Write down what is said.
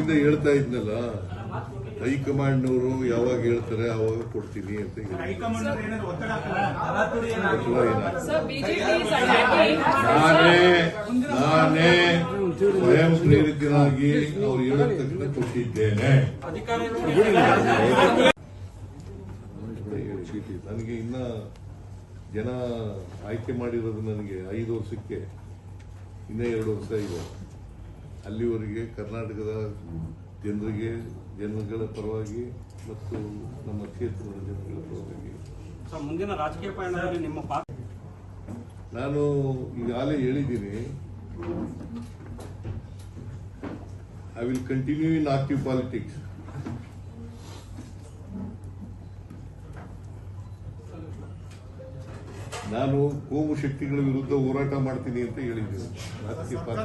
ಅವಾಗಿಂದ ಹೇಳ್ತಾ ಇದ್ನಲ್ಲ, ಹೈಕಮಾಂಡ್ನವರು ಯಾವಾಗ ಹೇಳ್ತಾರೆ ಅವಾಗ ಕೊಡ್ತೀನಿ ಅಂತ ನಾನೇ ಸ್ವಯಂ ಪ್ರೇರಿತನಾಗಿ ಅವ್ರು ಹೇಳಿದ ತಕ್ಷಣ ಕೊಟ್ಟಿದ್ದೇನೆ. ನನಗೆ ಇನ್ನ ಜನ ಆಯ್ಕೆ ಮಾಡಿರೋದು ನನಗೆ 5 ವರ್ಷಕ್ಕೆ ಇನ್ನ 2 ವರ್ಷ ಇದೆ. ಅಲ್ಲಿವರೆಗೆ ಕರ್ನಾಟಕದ ಜನರಿಗೆ, ಜನಗಳ ಪರವಾಗಿ ಮತ್ತು ನಮ್ಮ ಕ್ಷೇತ್ರದ ಜನಗಳ ಪರವಾಗಿ ಮುಂದಿನ ರಾಜಕೀಯ ಪಯಣದಲ್ಲಿ ನಿಮ್ಮ ಪಾತ್ರ. ನಾನು ಈಗಾಗಲೇ ಹೇಳಿದ್ದೀನಿ, I will continue in active politics. ನಾನು ಕೋಮು ಶಕ್ತಿಗಳ ವಿರುದ್ಧ ಹೋರಾಟ ಮಾಡ್ತೀನಿ ಅಂತ ಹೇಳಿದ್ದೀನಿ. ರಾಜಕೀಯ ಪಾತ್ರ